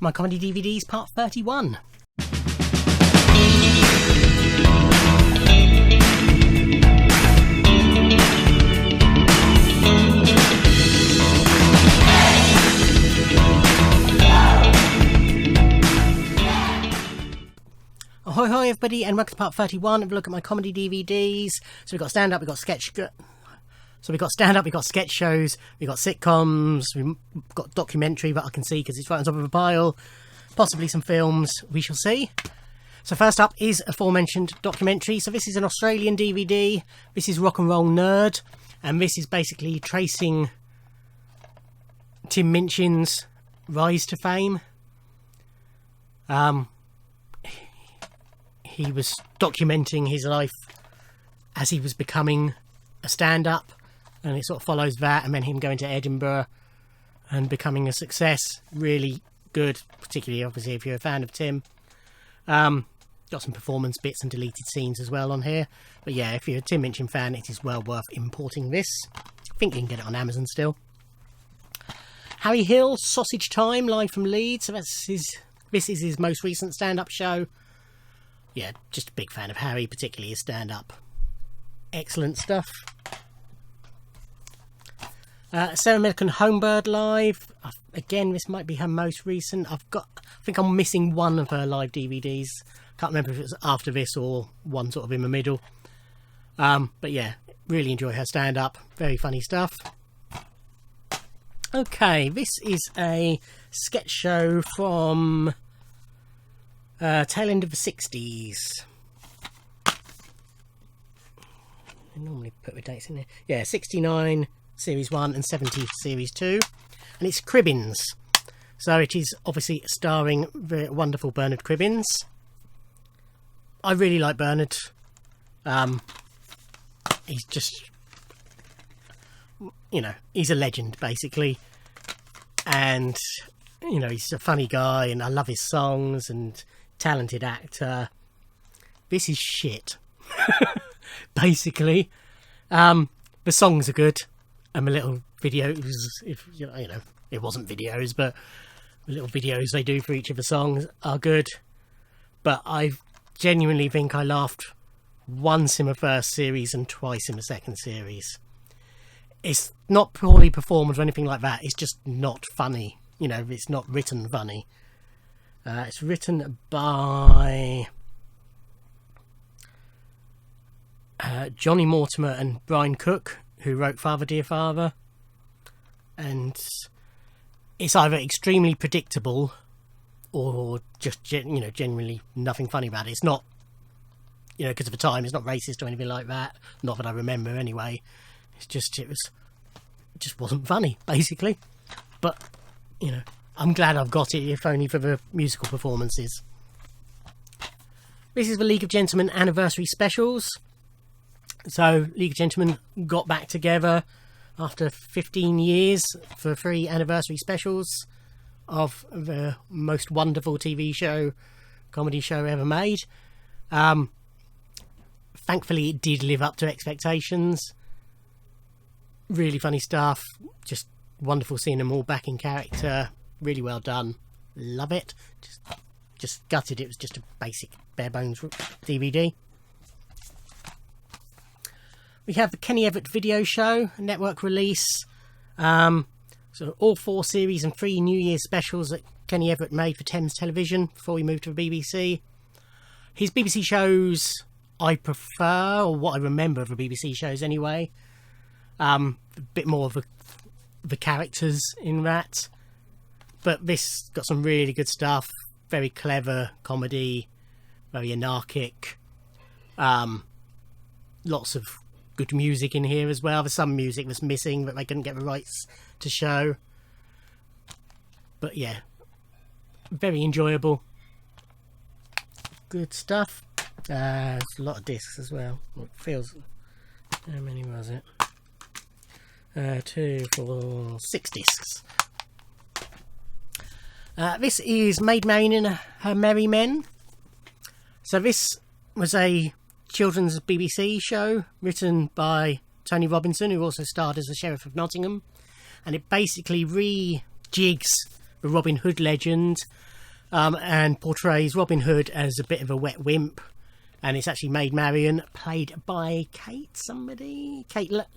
My Comedy DVDs Part 31. Ahoy hoy everybody, and welcome to part 31 of a look at my comedy DVDs. So we've got stand-up, we've got sketch... So we've got stand-up, we've got sketch shows, we've got sitcoms, we've got documentary that I can see because it's right on top of a pile. Possibly some films, we shall see. So first up is aforementioned documentary. So this is an Australian DVD. This is Rock and Roll Nerd. And this is basically tracing Tim Minchin's rise to fame. He was documenting his life as he was becoming a stand-up, and it sort of follows that, and then him going to Edinburgh and becoming a success. Really good, particularly obviously if you're a fan of Tim. Got some performance bits and deleted scenes as well on here. But yeah, if you're a Tim Minchin fan, it is well worth importing this. I think you can get it on Amazon still. Harry Hill, Sausage Time, live from Leeds. So this is his most recent stand-up show. Yeah, just a big fan of Harry, particularly his stand-up. Excellent stuff. Sarah Millican Homebird live. Again, this might be her most recent. I think I'm missing one of her live DVDs. Can't remember if it was after this or one sort of in the middle. But yeah, really enjoy her stand-up. Very funny stuff. Okay, this is a sketch show from... tail end of the 60s. I normally put the dates in there. Yeah, 69 Series 1 and 70 Series 2. And it's Cribbings. So it is obviously starring the wonderful Bernard Cribbins. I really like Bernard. He's just, you know, he's a legend basically. And, you know, he's a funny guy and I love his songs and talented actor. This is shit. Basically. The songs are good. And the little videos, if you know, it wasn't videos, but the little videos they do for each of the songs are good. But I genuinely think I laughed once in the first series and twice in the second series. It's not poorly performed or anything like that. It's just not funny. You know, it's not written funny. It's written by Johnny Mortimer and Brian Cook, who wrote Father Dear Father. And it's either extremely predictable or just, you know, genuinely nothing funny about it. It's not, you know, because of the time, it's not racist or anything like that. Not that I remember anyway. It's just, it just wasn't funny, basically. But, you know, I'm glad I've got it, if only for the musical performances. This is the League of Gentlemen anniversary specials. So, League of Gentlemen got back together after 15 years for 3 anniversary specials of the most wonderful TV show, comedy show ever made. Thankfully, it did live up to expectations. Really funny stuff. Just wonderful seeing them all back in character. Really well done. Love it. Just gutted it was just a basic bare bones DVD. We have the Kenny Everett video show, network release. So all 4 series and 3 New Year's specials that Kenny Everett made for Thames Television before he moved to the BBC. His BBC shows I prefer, or what I remember of the BBC shows anyway. A bit more of the characters in that. But this got some really good stuff. Very clever comedy. Very anarchic. Lots of good music in here as well. There's some music that's missing that they couldn't get the rights to show. But yeah. Very enjoyable. Good stuff. There's a lot of discs as well. It feels... How many was it? 2, 4, 6 discs. This is Maid and Her Merry Men. So this was a children's BBC show written by Tony Robinson, who also starred as the Sheriff of Nottingham, and it basically rejigs the Robin Hood legend, and portrays Robin Hood as a bit of a wet wimp. And it's actually Maid Marian, played by Kate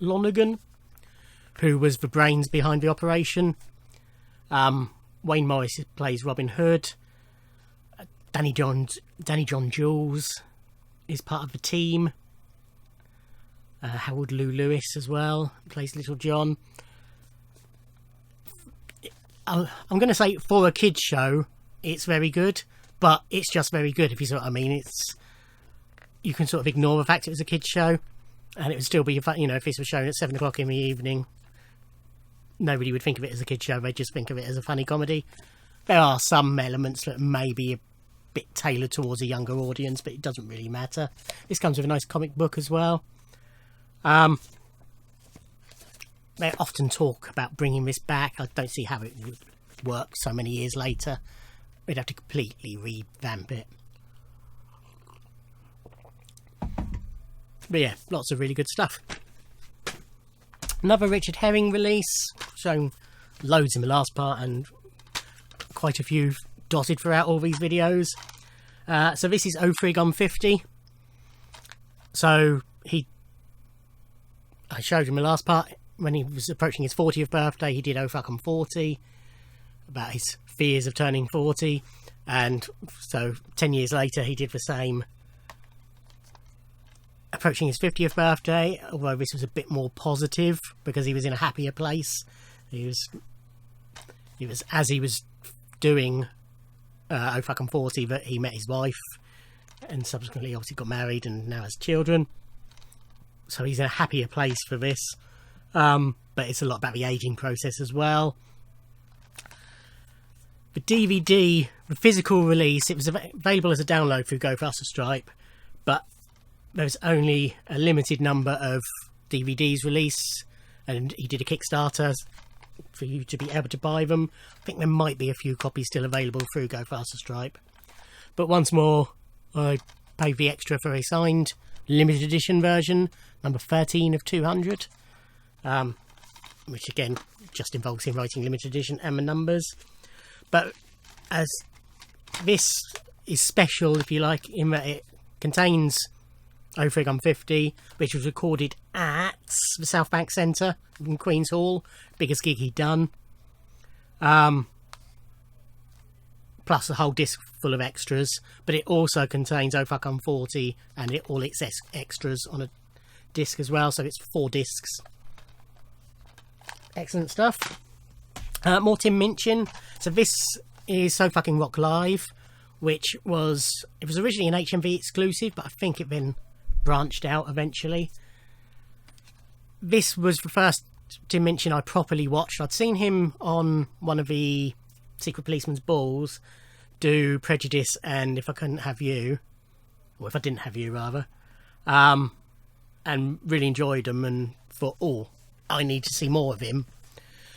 Lonergan, who was the brains behind the operation. Wayne Morris plays Robin Hood. Danny John Jules is part of the team. Howard Lou Lewis as well plays Little John. I'm going to say for a kids show, it's very good, but it's just very good, if you see what I mean. You can sort of ignore the fact it was a kids show, and it would still be, you know, if this was shown at 7 o'clock in the evening, nobody would think of it as a kids show. They'd just think of it as a funny comedy. There are some elements that may be a bit tailored towards a younger audience, but it doesn't really matter. This comes with a nice comic book as well. They often talk about bringing this back. I don't see how it would work so many years later. We'd have to completely revamp it. But yeah, lots of really good stuff. Another Richard Herring release, shown loads in the last part and quite a few dotted throughout all these videos. So this is O Frig on 50. So I showed him the last part when he was approaching his 40th birthday. He did Oh Fuck I'm 40, about his fears of turning 40, and so 10 years later he did the same, approaching his 50th birthday, although this was a bit more positive because he was in a happier place. He was as he was doing Oh Fuck I'm 40 that he met his wife, and subsequently obviously got married and now has children. So he's in a happier place for this, but it's a lot about the aging process as well. The DVD, the physical release, it was available as a download through Go Faster Stripe, but there's only a limited number of DVDs released, and he did a Kickstarter for you to be able to buy them. I think there might be a few copies still available through Go Faster Stripe. But once more, I paid the extra for a signed limited edition version, number 13 of 200, which again just involves him writing limited edition and the numbers. But as this is special, if you like, in that it contains O Frig on 50, which was recorded at the South Bank Centre in Queen's Hall, biggest gig he'd done, plus a whole disc full of extras. But it also contains Oh Fuck I'm 40 and all its extras on a disc as well, so it's 4 discs. Excellent stuff. More Tim Minchin. So this is So Fucking Rock Live, which was originally an HMV exclusive, but I think it then branched out eventually. This was the first Tim Minchin I properly watched. I'd seen him on one of the Secret Policeman's balls do Prejudice and If I Couldn't Have You, or If I Didn't Have You rather, and really enjoyed them and thought, oh, I need to see more of him.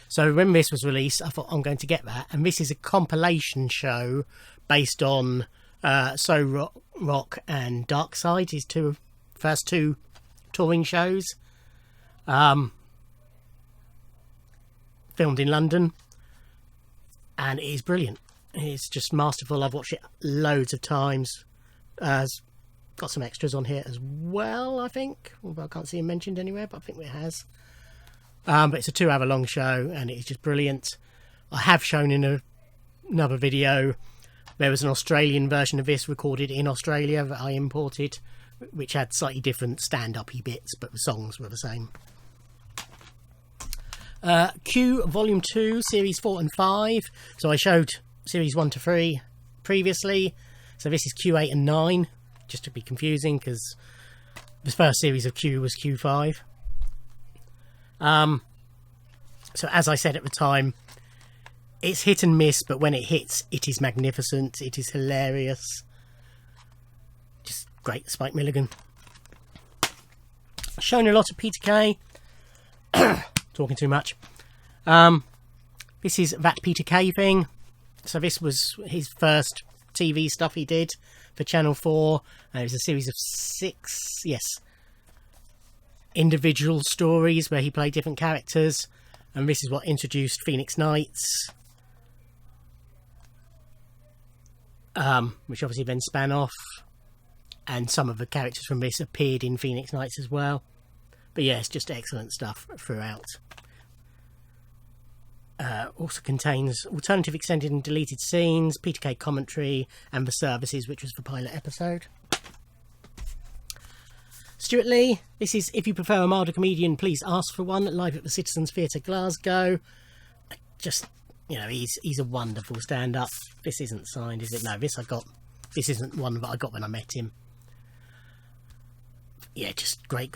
So when this was released, I thought, I'm going to get that. And this is a compilation show based on So Rock and Dark Side, his first two touring shows, filmed in London. And it is brilliant. It's just masterful. I've watched it loads of times. Got some extras on here as well, I think. Although I can't see him mentioned anywhere, but I think it has. But it's a 2-hour long show and it's just brilliant. I have shown in another video, there was an Australian version of this recorded in Australia that I imported, which had slightly different stand-up-y bits, but the songs were the same. Q Volume 2, Series 4 and 5. So I showed Series 1 to 3 previously. So this is Q8 and 9, just to be confusing, because the first series of Q was Q5. So as I said at the time, it's hit and miss, but when it hits, it is magnificent. It is hilarious. Just great, Spike Milligan. Shown a lot of Peter Kay. Talking too much. This is That Peter Kay Thing. So this was his first TV stuff he did for Channel 4. It was a series of 6, individual stories where he played different characters, and this is what introduced Phoenix Nights, which obviously then span off, and some of the characters from this appeared in Phoenix Nights as well. But yeah, it's just excellent stuff throughout. Also contains alternative extended and deleted scenes, Peter Kay commentary, and The Services, which was the pilot episode. Stuart Lee, this is If You Prefer a Milder Comedian, Please Ask for One, live at the Citizens Theatre, Glasgow. Just, you know, he's a wonderful stand-up. This isn't signed, is it? No, this isn't one that I got when I met him. Yeah, just great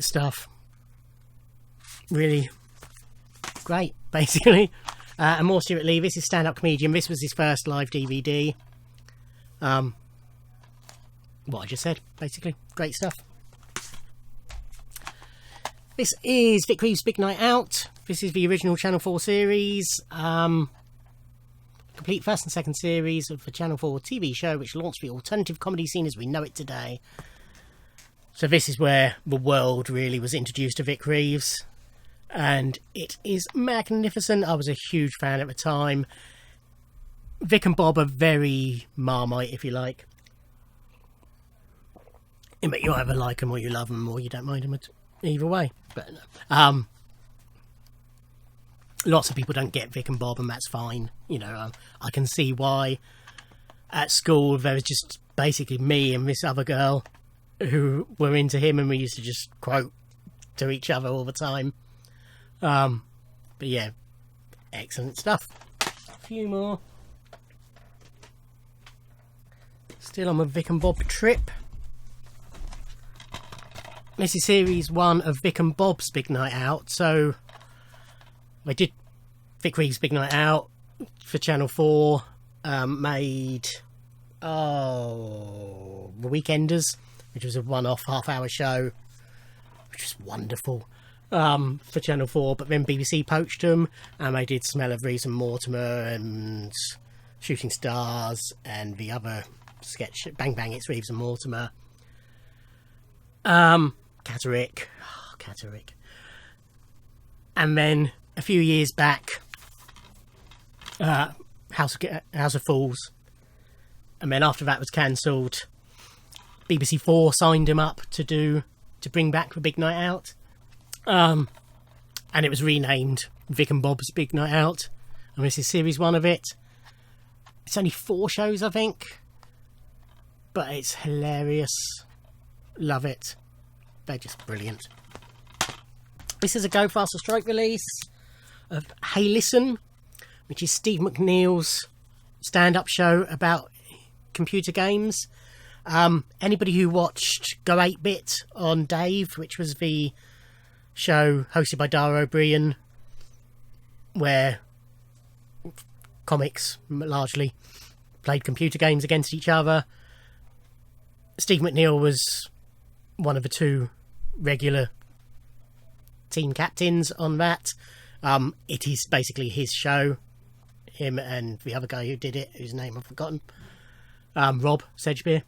stuff. Really great, basically. And more Stuart Lee. This is stand-up comedian. This was his first live DVD. What I just said, basically. Great stuff. This is Vic Reeves' Big Night Out. This is the original Channel 4 series. Complete first and second series of the Channel 4 TV show, which launched the alternative comedy scene as we know it today. So this is where the world really was introduced to Vic Reeves. And it is magnificent. I was a huge fan at the time. Vic and Bob are very Marmite, if you like. But you either like them or you love them or you don't mind them either way. But lots of people don't get Vic and Bob, and that's fine. You know, I can see why. At school, there was just basically me and this other girl who were into him, and we used to just quote to each other all the time. But yeah, excellent stuff. A few more. Still on a Vic and Bob trip. This is series 1 of Vic and Bob's Big Night Out. So I did Vic Reeves' Big Night Out for Channel 4. Maid The Weekenders, which was a one-off half-hour show, which was wonderful, for Channel 4. But then BBC poached them, and they did Smell of Reeves and Mortimer and Shooting Stars and the other sketch, Bang Bang It's Reeves and Mortimer. Catterick. Oh, Catterick. And then a few years back, House of Fools. And then after that was cancelled, BBC 4 signed him up to bring back the Big Night Out. And it was renamed Vic and Bob's Big Night Out. And this is series 1 of it. It's only 4 shows, I think. But it's hilarious. Love it. They're just brilliant. This is a Go Faster Strike release of Hey Listen, which is Steve McNeil's stand-up show about computer games. Anybody who watched Go 8-Bit on Dave, which was the show hosted by Dara O'Brien, where comics largely played computer games against each other. Steve McNeil was one of the 2 regular team captains on that. It is basically his show. Him and the other guy who did it, whose name I've forgotten, Rob Sedgbeer,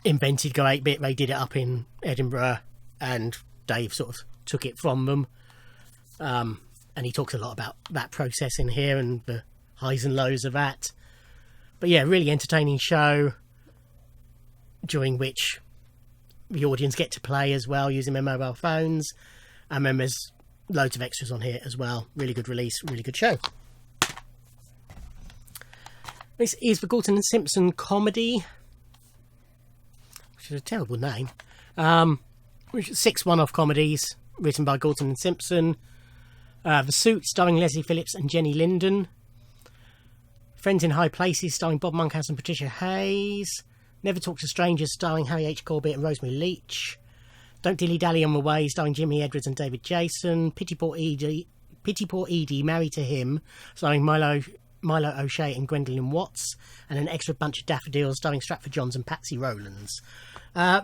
invented Go 8-Bit. They did it up in Edinburgh, and Dave sort of took it from them. And he talks a lot about that process in here and the highs and lows of that. But yeah, really entertaining show, during which the audience get to play as well using their mobile phones. And then there's loads of extras on here as well. Really good release, really good show. This is the Golden Simpsons comedy, which is a terrible name. Which is 6 one-off comedies written by Golden and Simpson. The Suit, starring Leslie Phillips and Jenny Linden. Friends in High Places, starring Bob Monkhouse and Patricia Hayes. Never Talk to Strangers, starring Harry H. Corbett and Rosemary Leach. Don't Dilly Dally on the Way, starring Jimmy Edwards and David Jason. Pity Poor Edie, Married to Him, starring Milo O'Shea and Gwendolyn Watts. And an extra bunch of daffodils, starring Stratford Johns and Patsy Rowlands.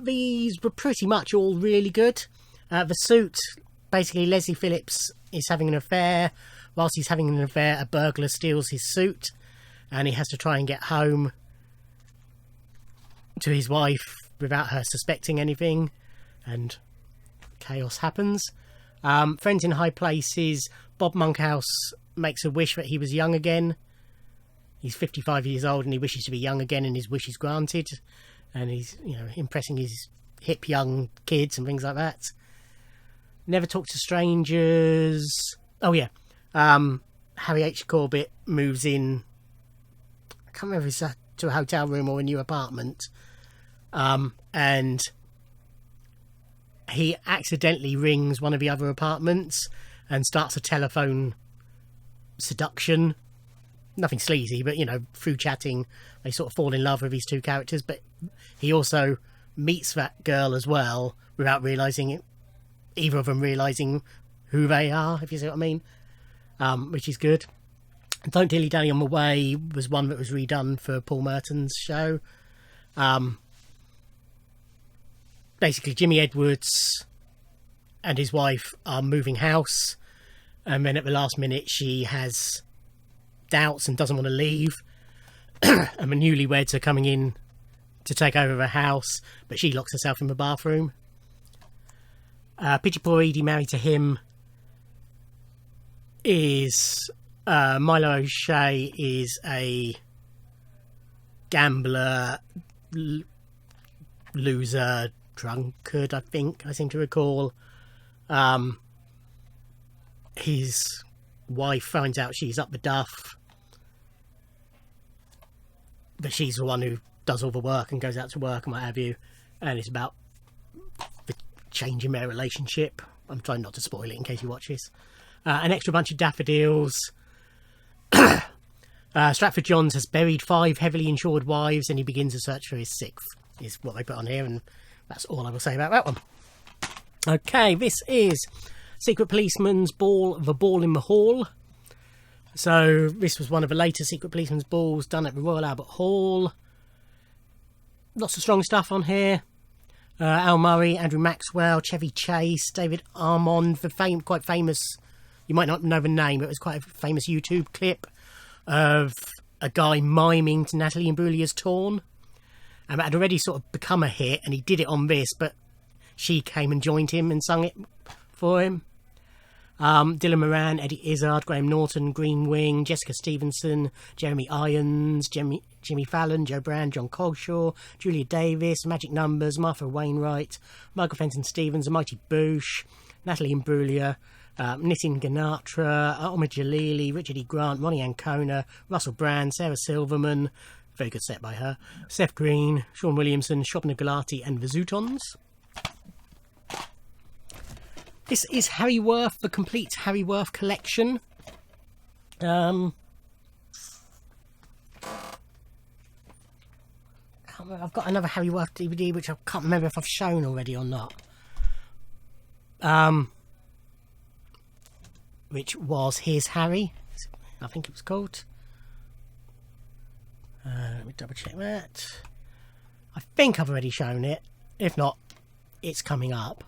These were pretty much all really good. The Suit, basically Leslie Phillips is having an affair. Whilst he's having an affair, a burglar steals his suit, and he has to try and get home to his wife without her suspecting anything, and chaos happens. Friends in High Places, Bob Monkhouse makes a wish that he was young again, he's 55 years old and he wishes to be young again, and his wish is granted, and he's, you know, impressing his hip young kids and things like that. Never talk to strangers. Oh yeah, Harry H. Corbett moves in. I can't remember if it's to a hotel room or a new apartment, and he accidentally rings one of the other apartments and starts a telephone seduction. Nothing sleazy, but, you know, through chatting they sort of fall in love with these two characters, but he also meets that girl as well without realising it, either of them realising who they are, if you see what I mean, which is good. Don't Dilly Dally on My Way was one that was redone for Paul Merton's show. Basically, Jimmy Edwards and his wife are moving house, and then at the last minute she has doubts and doesn't want to leave, and the newlyweds are coming in to take over the house, but she locks herself in the bathroom. Pitchy Poor Edie Married to Him is Milo O'Shea is a gambler, loser, drunkard, I seem to recall. His wife finds out she's up the duff, but she's the one who does all the work and goes out to work and what have you, and it's about the change in their relationship. I'm trying not to spoil it in case you watch this. An Extra Bunch of Daffodils. Stratford Johns has buried 5 heavily insured wives, and he begins a search for his 6th, is what they put on here, and that's all I will say about that one. Okay, this is Secret Policeman's Ball, The Ball in the Hall. So this was one of the later Secret Policeman's balls done at the Royal Albert Hall. Lots of strong stuff on here. Al Murray, Andrew Maxwell, Chevy Chase, David Armond, the quite famous, you might not know the name, but it was quite a famous YouTube clip of a guy miming to Natalie Imbruglia's Torn. And it had already sort of become a hit, and he did it on this, but she came and joined him and sung it for him. Dylan Moran, Eddie Izzard, Graham Norton, Green Wing, Jessica Stevenson, Jeremy Irons, Jimmy Fallon, Joe Brand, John Colshaw, Julia Davis, Magic Numbers, Martha Wainwright, Michael Fenton Stevens, The Mighty Boosh, Natalie Imbruglia, Nitin Ganatra, Omid Jalili, Richard E. Grant, Ronnie Ancona, Russell Brand, Sarah Silverman, very good set by her, Seth Green, Sean Williamson, Shobna Gulati, and the Zootons. This is Harry Worth, the complete Harry Worth collection. I've got another Harry Worth DVD, which I can't remember if I've shown already or not. Which was Here's Harry, I think it was called. Let me double check that. I think I've already shown it. If not, it's coming up.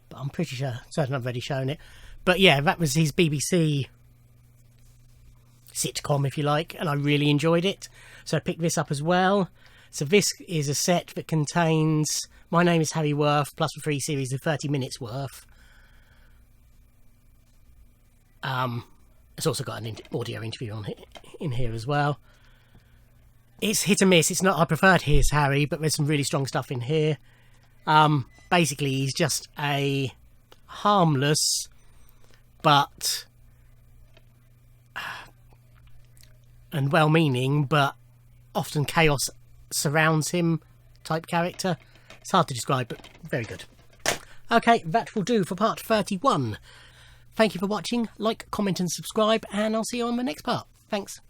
But I'm pretty certain I've already shown it. But yeah, that was his BBC sitcom, if you like, and I really enjoyed it. So I picked this up as well. So this is a set that contains My Name is Harry Worth plus the 3 series of 30 minutes worth. It's also got an audio interview in here as well. It's hit and miss. It's not, I preferred Here's Harry, but there's some really strong stuff in here. Basically, he's just a harmless but and well-meaning, but often chaos surrounds him type character. It's hard to describe, but very good. Okay, that will do for part 31. Thank you for watching. Like, comment and subscribe, and I'll see you on the next part. Thanks.